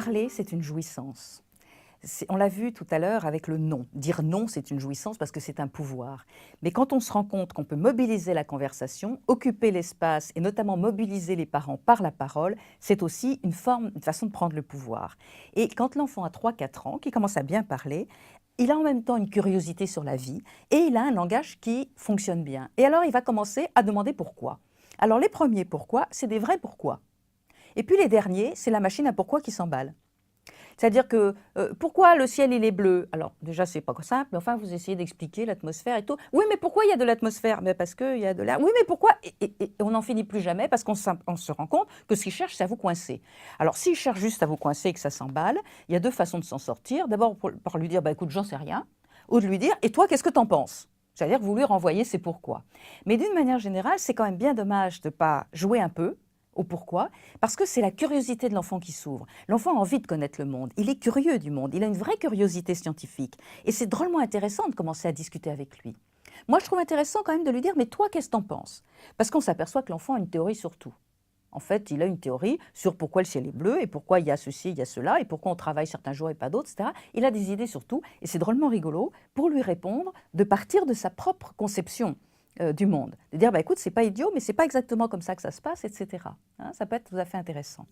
Parler, c'est une jouissance. On l'a vu tout à l'heure avec le non. Dire non, c'est une jouissance parce que c'est un pouvoir. Mais quand on se rend compte qu'on peut mobiliser la conversation, occuper l'espace et notamment mobiliser les parents par la parole, c'est aussi une façon de prendre le pouvoir. Et quand l'enfant a 3-4 ans, qui commence à bien parler, il a en même temps une curiosité sur la vie et il a un langage qui fonctionne bien. Et alors il va commencer à demander pourquoi. Alors les premiers pourquoi, c'est des vrais pourquoi. Et puis les derniers, c'est la machine à pourquoi qui s'emballe. C'est-à-dire que pourquoi le ciel il est bleu? Alors déjà c'est pas simple, mais enfin vous essayez d'expliquer l'atmosphère et tout. Oui, mais pourquoi il y a de l'atmosphère? Mais parce qu'il y a de l'air. Oui, mais pourquoi? Et on n'en finit plus jamais parce qu'on se rend compte que ce qu'il cherche, c'est à vous coincer. Alors s'il cherche juste à vous coincer et que ça s'emballe, il y a deux façons de s'en sortir. D'abord par lui dire, bah écoute, j'en sais rien, ou de lui dire, et toi, qu'est-ce que t'en penses? C'est-à-dire que vous lui renvoyez ses pourquoi. Mais d'une manière générale, c'est quand même bien dommage de ne pas jouer un peu au pourquoi, parce que c'est la curiosité de l'enfant qui s'ouvre. L'enfant a envie de connaître le monde, il est curieux du monde, il a une vraie curiosité scientifique. Et c'est drôlement intéressant de commencer à discuter avec lui. Moi, je trouve intéressant quand même de lui dire, mais toi, qu'est-ce que t'en penses? Parce qu'on s'aperçoit que l'enfant a une théorie sur tout. En fait, il a une théorie sur pourquoi le ciel est bleu et pourquoi il y a ceci, il y a cela, et pourquoi on travaille certains jours et pas d'autres, etc. Il a des idées sur tout, et c'est drôlement rigolo pour lui répondre de partir de sa propre conception du monde. De dire, bah, écoute, c'est pas idiot, mais c'est pas exactement comme ça que ça se passe, etc. Hein, ça peut être tout à fait intéressant.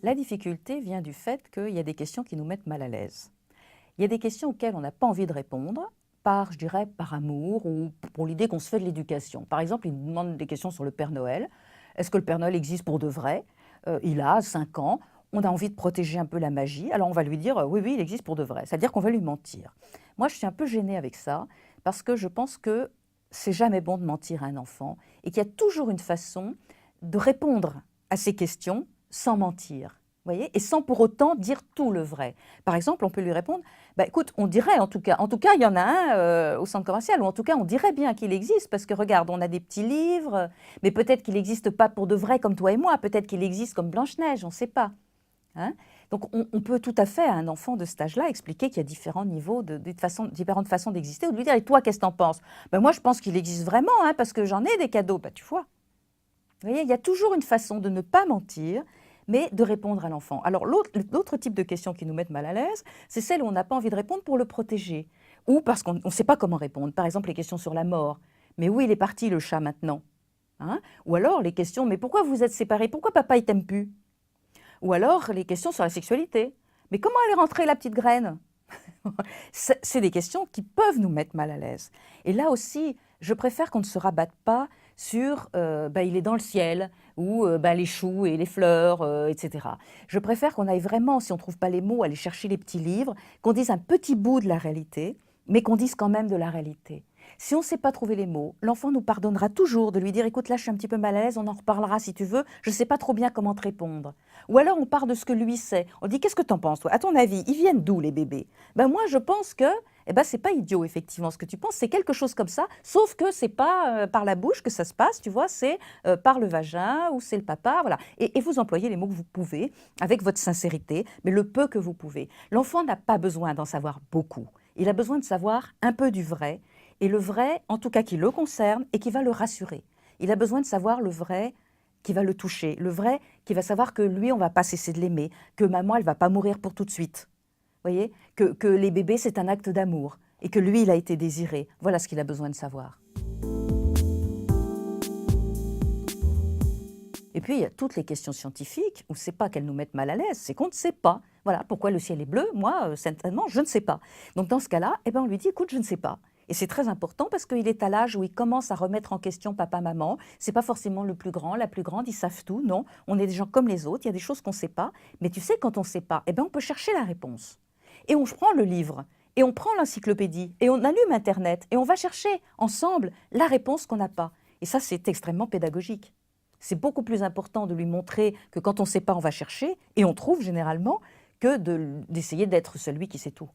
La difficulté vient du fait qu'il y a des questions qui nous mettent mal à l'aise. Il y a des questions auxquelles on n'a pas envie de répondre, je dirais, par amour ou pour l'idée qu'on se fait de l'éducation. Par exemple, il nous demande des questions sur le Père Noël. Est-ce que le Père Noël existe pour de vrai? Il a 5 ans. On a envie de protéger un peu la magie. Alors on va lui dire oui, oui, il existe pour de vrai. C'est-à-dire qu'on va lui mentir. Moi, je suis un peu gênée avec ça parce que je pense que c'est jamais bon de mentir à un enfant et qu'il y a toujours une façon de répondre à ces questions sans mentir. Voyez, et sans pour autant dire tout le vrai. Par exemple, on peut lui répondre, bah, écoute, on dirait en tout cas, il y en a un au centre commercial, ou en tout cas, on dirait bien qu'il existe, parce que regarde, on a des petits livres, mais peut-être qu'il n'existe pas pour de vrai comme toi et moi, peut-être qu'il existe comme Blanche-Neige, on ne sait pas. Hein? Donc on peut tout à fait à un enfant de cet âge-là expliquer qu'il y a différents niveaux, différentes façons d'exister, ou de lui dire, et toi, qu'est-ce que t'en penses? Ben, moi, je pense qu'il existe vraiment, hein, parce que j'en ai des cadeaux, ben, tu vois. Vous voyez, il y a toujours une façon de ne pas mentir, mais de répondre à l'enfant. Alors l'autre type de questions qui nous mettent mal à l'aise, c'est celles où on n'a pas envie de répondre pour le protéger, ou parce qu'on ne sait pas comment répondre. Par exemple, les questions sur la mort. Mais où il est parti le chat maintenant? Hein? Ou alors les questions, mais pourquoi vous êtes séparés? Pourquoi papa il t'aime plus? Ou alors les questions sur la sexualité. Mais comment elle est rentrée la petite graine? C'est des questions qui peuvent nous mettre mal à l'aise. Et là aussi, je préfère qu'on ne se rabatte pas sur il est dans le ciel, ou les choux et les fleurs, etc. Je préfère qu'on aille vraiment, si on ne trouve pas les mots, aller chercher les petits livres, qu'on dise un petit bout de la réalité, mais qu'on dise quand même de la réalité. Si on ne sait pas trouver les mots, l'enfant nous pardonnera toujours de lui dire « écoute, là je suis un petit peu mal à l'aise, on en reparlera si tu veux, je ne sais pas trop bien comment te répondre ». Ou alors on part de ce que lui sait. On dit « qu'est-ce que tu en penses toi? À ton avis, ils viennent d'où les bébés ?» Ben moi je pense que c'est pas idiot effectivement ce que tu penses, c'est quelque chose comme ça, sauf que c'est pas par la bouche que ça se passe, tu vois, c'est par le vagin ou c'est le papa, voilà. Et vous employez les mots que vous pouvez, avec votre sincérité, mais le peu que vous pouvez. L'enfant n'a pas besoin d'en savoir beaucoup, il a besoin de savoir un peu du vrai, et le vrai, en tout cas qui le concerne et qui va le rassurer. Il a besoin de savoir le vrai qui va le toucher, le vrai qui va savoir que lui, on ne va pas cesser de l'aimer, que maman, elle ne va pas mourir pour tout de suite. Vous voyez, que les bébés, c'est un acte d'amour et que lui, il a été désiré. Voilà ce qu'il a besoin de savoir. Et puis, il y a toutes les questions scientifiques où ce n'est pas qu'elles nous mettent mal à l'aise, c'est qu'on ne sait pas. Voilà, pourquoi le ciel est bleu? Moi, certainement, je ne sais pas. Donc, dans ce cas-là, on lui dit, écoute, je ne sais pas. Et c'est très important parce qu'il est à l'âge où il commence à remettre en question papa, maman. Ce n'est pas forcément le plus grand, la plus grande, ils savent tout. Non, on est des gens comme les autres, il y a des choses qu'on ne sait pas. Mais tu sais, quand on ne sait pas, on peut chercher la réponse. Et on prend le livre, et on prend l'encyclopédie, et on allume Internet, et on va chercher ensemble la réponse qu'on n'a pas. Et ça, c'est extrêmement pédagogique. C'est beaucoup plus important de lui montrer que quand on ne sait pas, on va chercher, et on trouve généralement, que d'essayer d'être celui qui sait tout.